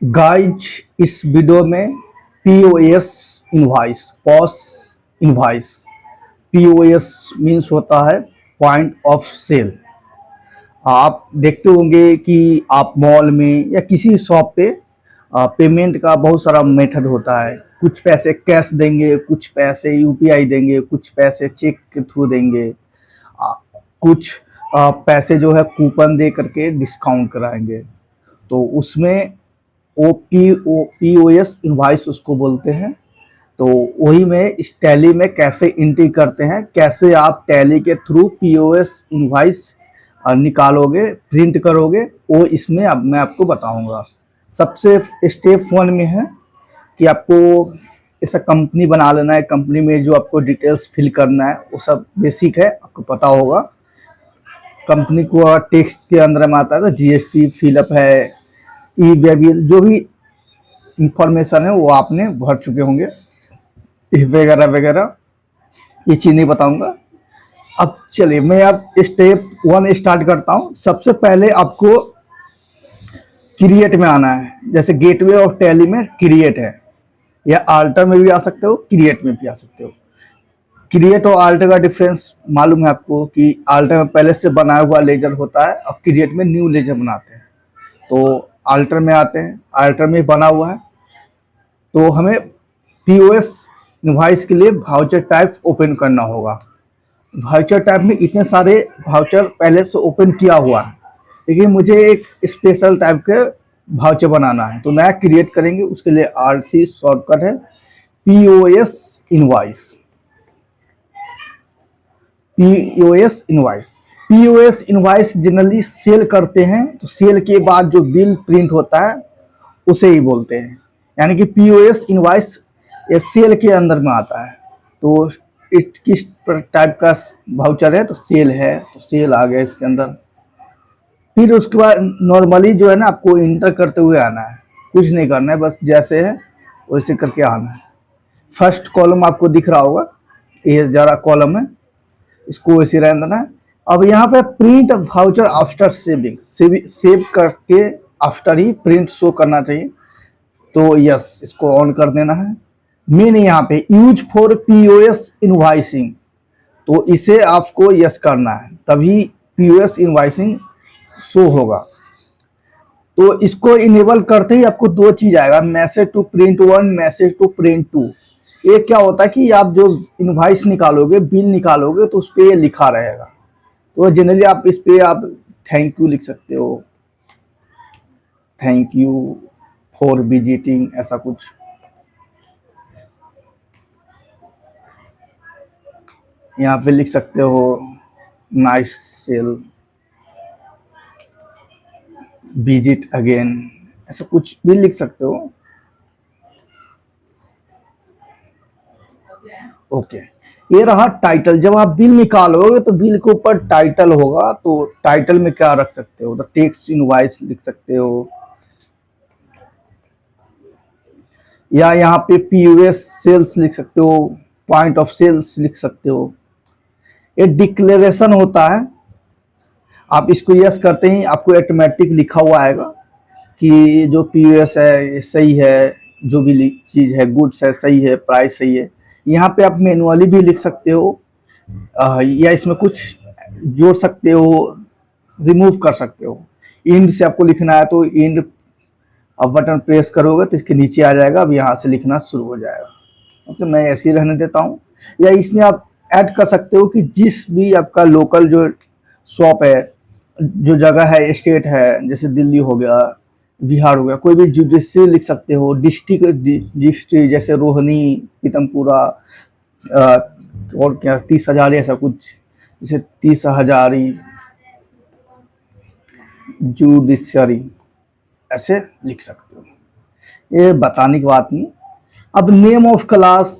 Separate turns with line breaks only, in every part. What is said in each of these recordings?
Guys इस video में POS invoice POS invoice POS means होता है पॉइंट ऑफ सेल। आप देखते होंगे कि आप मॉल में या किसी शॉप पे पेमेंट का बहुत सारा मेथड होता है। कुछ पैसे कैश देंगे, कुछ पैसे यूपीआई देंगे, कुछ पैसे चेक के थ्रू देंगे, कुछ पैसे जो है कूपन दे करके डिस्काउंट कराएंगे। तो उसमें पीओएस इनवॉइस उसको बोलते हैं। तो वही में इस टैली में कैसे एंट्री करते हैं, कैसे आप टैली के थ्रू पीओएस इनवॉइस निकालोगे, प्रिंट करोगे, वो इसमें अब मैं आपको बताऊंगा। सबसे स्टेप 1 में है कि आपको ऐसा कंपनी बना लेना है। कंपनी में जो आपको डिटेल्स फिल करना है वो सब बेसिक है, आपको पता होगा। कंपनी को टेक्स्ट के अंदर में आता है तो जीएसटी फिलअप है, ई वे बिल, जो भी इंफॉर्मेशन है वो आपने भर चुके होंगे, वगैरह वगैरह। ये चीज़ नहीं बताऊंगा। अब चलिए मैं अब स्टेप 1 स्टार्ट करता हूँ। सबसे पहले आपको क्रिएट में आना है। जैसे गेटवे और टैली में क्रिएट है, या आल्टर में भी आ सकते हो, क्रिएट में भी आ सकते हो। क्रिएट और आल्टर का डिफरेंस मालूम है आपको कि आल्टर में पहले से बनाया हुआ लेजर होता है और क्रिएट में न्यू लेजर बनाते हैं। तो आल्टर में आते हैं, आल्टर में बना हुआ है। तो हमें पीओएस इनवॉइस के लिए वाउचर टाइप ओपन करना होगा। वाउचर टाइप में इतने सारे वाउचर पहले से ओपन किया हुआ है, लेकिन मुझे एक स्पेशल टाइप के वाउचर बनाना है। तो नया क्रिएट करेंगे, उसके लिए आरसी शॉर्टकट है POS invoice. POS invoice POS invoice generally sale करते हैं, तो सेल के बाद जो बिल प्रिंट होता है उसे ही बोलते हैं। यानी कि पीओएस इनवॉइस ये सेल के अंदर में आता है। तो किस टाइप का वाउचर है, तो सेल है, तो सेल आ गया इसके अंदर। फिर उसके बाद नॉर्मली जो है ना, आपको इंटर करते हुए आना है, कुछ नहीं करना है, बस जैसे है वैसे करके आना है। फर्स्ट कॉलम आपको दिख रहा होगा, ये जरा कॉलम है, इसको वैसे रहने देना है। अब यहाँ पे print voucher after saving, save करके आफ्टर ही प्रिंट शो करना चाहिए। तो यस, इसको ऑन कर देना है। मेन यहाँ पे यूज फॉर पीओएस इनवॉइसिंग, तो इसे आपको यस करना है, तभी पीओएस इनवॉइसिंग शो होगा। तो इसको इनेबल करते ही आपको दो चीज आएगा, message to print 1, message to print 2। ये क्या होता है कि आप जो इनवॉइस निकालोगे, बिल निकालोगे, तो उस पर ये लिखा रहेगा। तो जनरली आप इस पे आप थैंक यू लिख सकते हो, थैंक यू फॉर विजिटिंग, ऐसा कुछ। यहाँ पे लिख सकते हो नाइस सेल, विजिट अगेन, ऐसा कुछ भी लिख सकते हो। ओके, ये रहा टाइटल। जब आप बिल निकालोगे तो बिल के ऊपर टाइटल होगा। तो टाइटल में क्या रख सकते हो, तो टेक्स्ट इनवॉइस लिख सकते हो, या यहाँ पे पीओएस सेल्स लिख सकते हो, पॉइंट ऑफ सेल्स लिख सकते हो। ये डिक्लेरेशन होता है। आप इसको यस करते ही आपको ऑटोमेटिक लिखा हुआ आएगा कि जो पीओएस है ये सही है, जो भी चीज़ है, गुड्स है सही है, प्राइस सही है। यहाँ पे आप मैनुअली भी लिख सकते हो, या इसमें कुछ जोड़ सकते हो, रिमूव कर सकते हो। इंड से आपको लिखना है तो इंड, अब बटन प्रेस करोगे तो इसके नीचे आ जाएगा। अब यहाँ से लिखना शुरू हो जाएगा। ओके, मैं ऐसे ही रहने देता हूँ। या इसमें आप ऐड कर सकते हो कि जिस भी आपका लोकल जो शॉप है, जो जगह है, स्टेट है, जैसे दिल्ली हो गया, बिहार हो गया, कोई भी जुडिशरी लिख सकते हो। डिस्ट्रिक्ट जैसे रोहिणी, पीतमपुरा, और क्या 30,000 ऐसा कुछ, जैसे 30,000 जुडिशरी, ऐसे लिख सकते हो। ये बताने की बात नहीं। अब नेम ऑफ क्लास,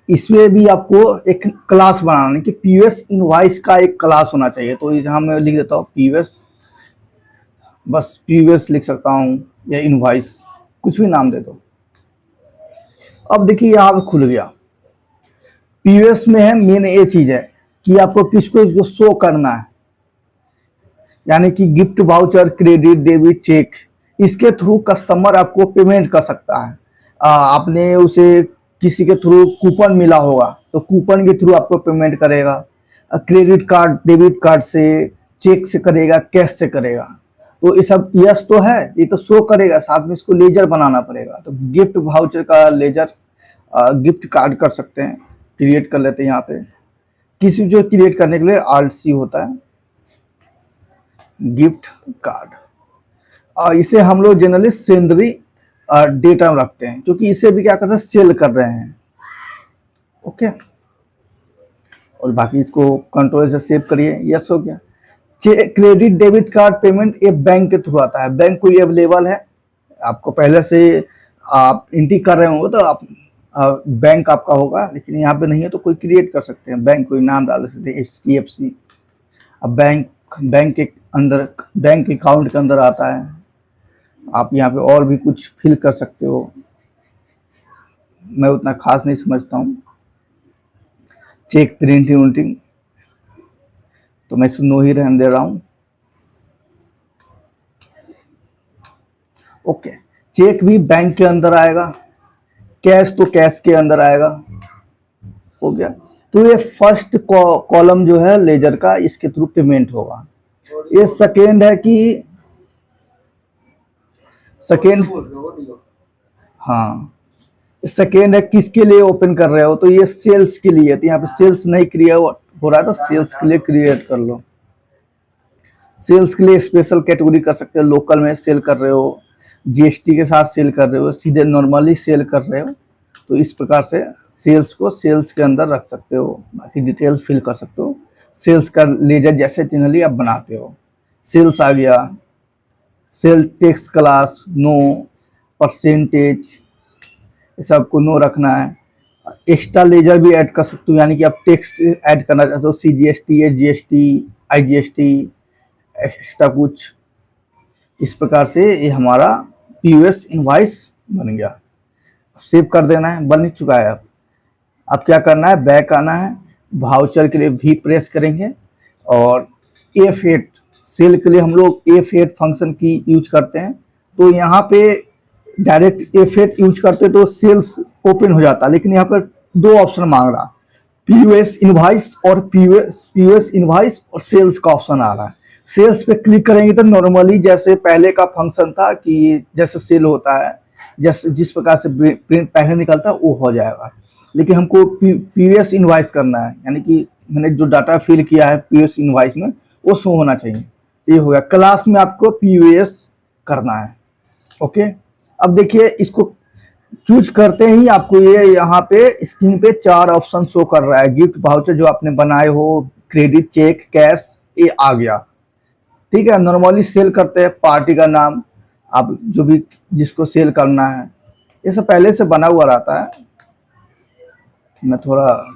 इसमें भी आपको एक क्लास बनाना है कि पीओएस इनवॉइस का एक क्लास होना चाहिए। तो यहाँ मैं लिख देता हूँ पीओएस, बस पीओएस लिख सकता हूँ, या इनवॉइस, कुछ भी नाम दे दो। अब देखिए यहाँ पे खुल गया। पीओएस में है मेन ये चीज़ है कि आपको किसको शो करना है, यानी कि gift voucher, credit, debit, cheque, इसके थ्रू कस्टमर आपको पेमेंट कर सकता है। आपने उसे किसी के थ्रू कूपन मिला होगा तो कूपन के थ्रू आपको पेमेंट करेगा। क्रेडिट कार्ड, डेबिट कार्ड से, चेक से करेगा, कैश से करेगा। तो ये सब यस तो है, ये तो शो करेगा, साथ में इसको लेजर बनाना पड़ेगा। तो गिफ्ट वाउचर का लेजर गिफ्ट कार्ड कर सकते हैं, क्रिएट कर लेते हैं। यहाँ पे किसी जो क्रिएट करने के लिए आलसी होता है गिफ्ट कार्ड। इसे हम लोग जनरली सेंडरी डेटा रखते हैं, क्योंकि इसे भी क्या करते हैं, सेल कर रहे हैं। ओके, और बाकी इसको कंट्रोल से सेव करिए। यस हो गया। क्रेडिट डेबिट कार्ड पेमेंट ये बैंक के थ्रू आता है। बैंक कोई अवेलेबल है, आपको पहले से आप एंट्री कर रहे होंगे तो आप बैंक आपका होगा, लेकिन यहाँ पे नहीं है तो कोई क्रिएट कर सकते हैं। बैंक कोई नाम डाल सकते हैं, HDFC। अब बैंक के अंदर, बैंक अकाउंट के अंदर आता है। आप यहाँ पे और भी कुछ फिल कर सकते हो, मैं उतना खास नहीं समझता हूँ। चेक प्रिंटिंग तो मैं इसको नो ही रहने दे रहा हूँ। ओके, चेक भी बैंक के अंदर आएगा, कैश तो कैश के अंदर आएगा। हो गया। तो ये फर्स्ट कॉलम जो है लेजर का, इसके थ्रू पेमेंट होगा। ये सेकेंड है कि हाँ, सेकेंड है किसके लिए ओपन कर रहे हो, तो ये सेल्स के लिए। तो यहाँ पे सेल्स नहीं क्रिएट हो रहा है तो सीएल्स के लिए क्रिएट कर लो। सेल्स के लिए स्पेशल कैटेगरी कर सकते हो, लोकल में सेल कर रहे हो, जीएसटी के साथ सेल कर रहे हो, सीधे नॉर्मली सेल कर रहे हो, तो इस प्रकार से सेल्स को सेल्स के अंदर रख सकते हो। बाकी डिटेल्स फिल कर सकते हो। सेल्स का लेजर जैसे जनरली आप बनाते हो। सेल्स आ गया, sale tax class no, percentage, ये सबको नो रखना है। एक्स्ट्रा लेजर भी ऐड कर सकते हो, यानी कि आप टैक्स ऐड करना चाहते हो, CGST, SGST, IGST, एक्स्ट्रा कुछ। इस प्रकार से ये हमारा POS इनवॉइस बन गया। सेव कर देना है, बन ही चुका है। अब क्या करना है, बैक आना है, वाउचर के लिए V प्रेस करेंगे और F8 सेल के लिए हम लोग F8 फंक्शन की यूज करते हैं। तो यहाँ पे डायरेक्ट F8 यूज करते तो सेल्स ओपन हो जाता, लेकिन यहाँ पर दो ऑप्शन मांग रहा, POS इनवॉइस और POS इनवॉइस और सेल्स का ऑप्शन आ रहा है। सेल्स पे क्लिक करेंगे तो नॉर्मली जैसे पहले का फंक्शन था कि जैसे सेल होता है, जैसे जिस प्रकार से प्रिंट पहले निकलता है वो हो जाएगा। लेकिन हमको POS इनवॉइस करना है, यानी कि मैंने जो डाटा फिल किया है POS इनवॉइस में वो शो होना चाहिए। ये हो गया। क्लास में आपको POS करना है। ओके, अब देखिए इसको चूज करते ही आपको ये यहाँ पे स्क्रीन पे 4 ऑप्शन शो कर रहा है। गिफ्ट वाउचर जो आपने बनाए हो, क्रेडिट, चेक, कैश, ये आ गया। ठीक है, नॉर्मली सेल करते हैं, पार्टी का नाम, आप जो भी जिसको सेल करना है, ये सब पहले से बना हुआ रहता है। मैं थोड़ा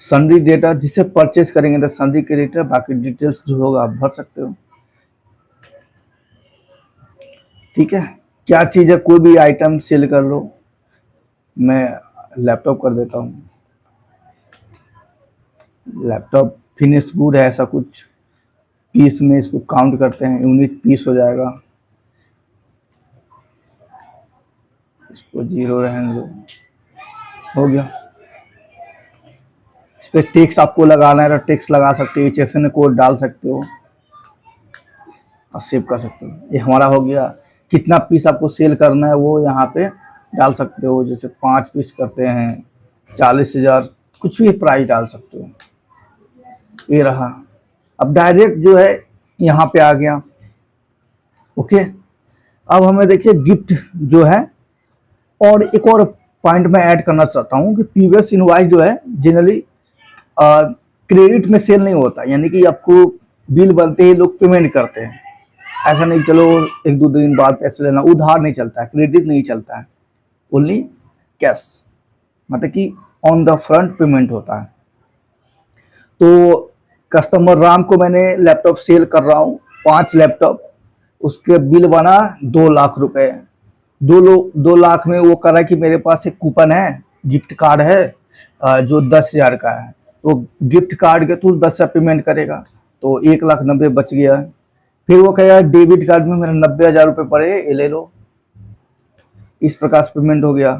सन्ड्री डेटा, जिससे परचेज करेंगे तो सन्ड्री क्रेडिटर, बाकी डिटेल्स जो होगा आप भर सकते हो। ठीक है, क्या चीज़ है, कोई भी आइटम सेल कर लो। मैं लैपटॉप कर देता हूँ, लैपटॉप फिनिश गुड है, ऐसा कुछ पीस में इसको काउंट करते हैं, यूनिट पीस हो जाएगा। इसको 0 रहने दो, हो गया। इस पर टेक्स्ट आपको लगाना है तो टेक्स्ट लगा सकते हो, HSN कोड डाल सकते हो और सेव कर सकते हो। ये हमारा हो गया। कितना पीस आपको सेल करना है वो यहाँ पे डाल सकते हो, जैसे 5 पीस करते हैं 40,000, कुछ भी प्राइस डाल सकते हो। ये रहा। अब डायरेक्ट जो है यहाँ पे आ गया। ओके, अब हमें देखिए गिफ्ट जो है, और एक और पॉइंट मैं ऐड करना चाहता हूँ कि POS इनवॉइस जो है जनरली क्रेडिट में सेल नहीं होता, यानी कि आपको बिल बनते ही लोग पेमेंट करते हैं। ऐसा नहीं चलो 1-2 दिन बाद पैसे लेना, उधार नहीं चलता है, क्रेडिट नहीं चलता है, ओनली कैश, मतलब कि ऑन द फ्रंट पेमेंट होता है। तो कस्टमर राम को मैंने लैपटॉप सेल कर रहा हूँ, 5 लैपटॉप, उसके बिल बना 2 लाख रुपए। 2 लाख में वो कर रहा है कि मेरे पास एक कूपन है, गिफ्ट कार्ड है जो 10,000 का है, तो गिफ्ट कार्ड के थ्रू 10,000 पेमेंट करेगा, तो 1,90,000 बच गया। फिर वो कहेगा डेबिट कार्ड में मेरा 90,000 रुपये पड़े, ये ले लो। इस प्रकार से पेमेंट हो गया।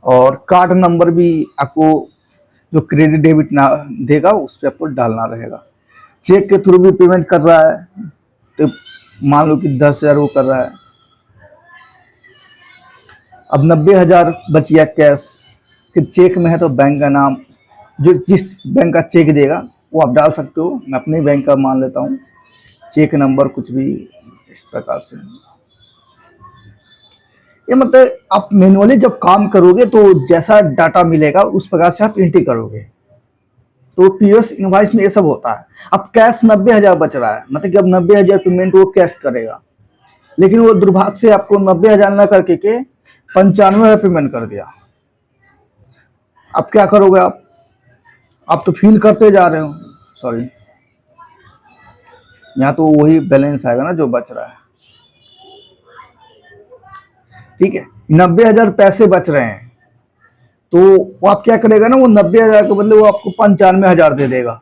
और कार्ड नंबर भी आपको जो क्रेडिट डेबिट ना देगा उस पर आपको डालना रहेगा। चेक के थ्रू भी पेमेंट कर रहा है तो मान लो कि 10,000 वो कर रहा है, अब 90,000 बच गया कैश। फिर चेक में है तो बैंक का नाम, जो जिस बैंक का चेक देगा वो आप डाल सकते हो। मैं अपने बैंक का मान लेता हूँ, चेक नंबर कुछ भी इस प्रकार से। ये मतलब आप मैनुअली जब काम करोगे तो जैसा डाटा मिलेगा उस प्रकार से आप एंट्री करोगे। तो पीओएस इनवॉइस में ये सब होता है। अब कैश 90,000 बच रहा है, मतलब कि अब 90,000 पेमेंट वो कैश करेगा, लेकिन वो दुर्भाग्य से आपको 90,000 न करके के 95,000 पेमेंट कर दिया। अब क्या करोगे आप तो फील करते जा रहे हो, सॉरी यहाँ तो वही बैलेंस आएगा ना जो बच रहा है। ठीक है, 90,000 पैसे बच रहे हैं तो वो आप क्या करेगा ना, वो 90,000 के बदले वो आपको 95,000 दे देगा।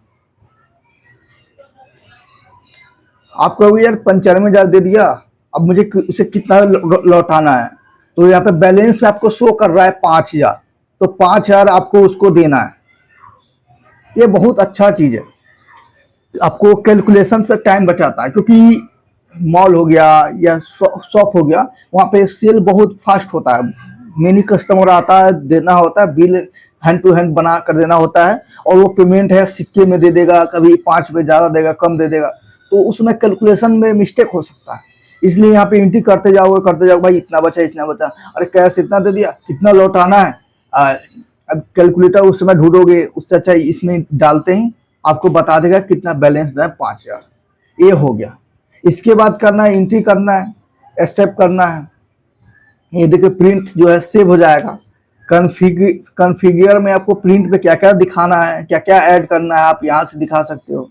आप कहोगे यार 95,000 दे दिया, अब मुझे उसे कितना लौटाना है, तो यहाँ पे बैलेंस में आपको शो कर रहा है 5,000, तो 5,000 आपको उसको देना है। ये बहुत अच्छा चीज है, आपको कैलकुलेशन से टाइम बचाता है, क्योंकि मॉल हो गया या शॉप हो गया वहाँ पे सेल बहुत फास्ट होता है। मेनी कस्टमर आता है, देना होता है, बिल हैंड टू हैंड बना कर देना होता है, और वो पेमेंट है सिक्के में दे देगा, कभी 5 रुपये ज़्यादा देगा, कम दे देगा, तो उसमें कैलकुलेशन में मिस्टेक हो सकता है। इसलिए यहाँ पे एंट्री करते जाओगे भाई इतना बचा इतना बचा, अरे कैश इतना दे दिया, कितना लौटाना है। अब कैलकुलेटर उस समय ढूंढोगे, उससे अच्छा इसमें डालते ही आपको बता देगा कितना बैलेंस है, 5,000। ये हो गया। इसके बाद करना है, एंट्री करना है, एक्सेप्ट करना है। ये देखिए प्रिंट जो है सेव हो जाएगा। कॉन्फ़िगर में आपको प्रिंट पे क्या क्या दिखाना है, क्या क्या ऐड करना है, आप यहाँ से दिखा सकते हो।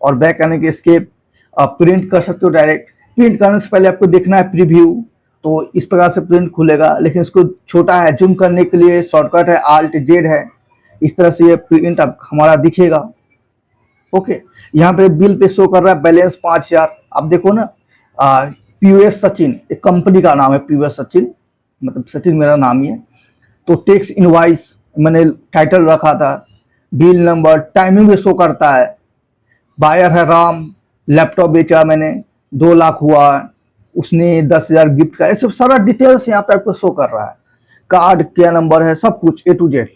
और बैक आने के एस्केप आप प्रिंट कर सकते हो डायरेक्ट। प्रिंट करने से पहले आपको देखना है प्रीव्यू, तो इस प्रकार से प्रिंट खुलेगा, लेकिन इसको छोटा है, जूम करने के लिए शॉर्टकट है Alt+Z है। इस तरह से ये प्रिंट अब हमारा दिखेगा। ओके, यहाँ पे बिल पे शो कर रहा है बैलेंस 5,000। आप देखो ना, पीओएस सचिन एक कंपनी का नाम है, पीओएस सचिन, मतलब सचिन मेरा नाम ही है। तो टैक्स इनवॉइस मैंने टाइटल रखा था, बिल नंबर, टाइमिंग भी शो करता है। बायर है राम, लैपटॉप बेचा मैंने, 2 लाख हुआ, उसने 10,000 गिफ्ट का, ऐसे सारा डिटेल्स यहाँ पे आपको शो कर रहा है। कार्ड क्या नंबर है, सब कुछ A to Z।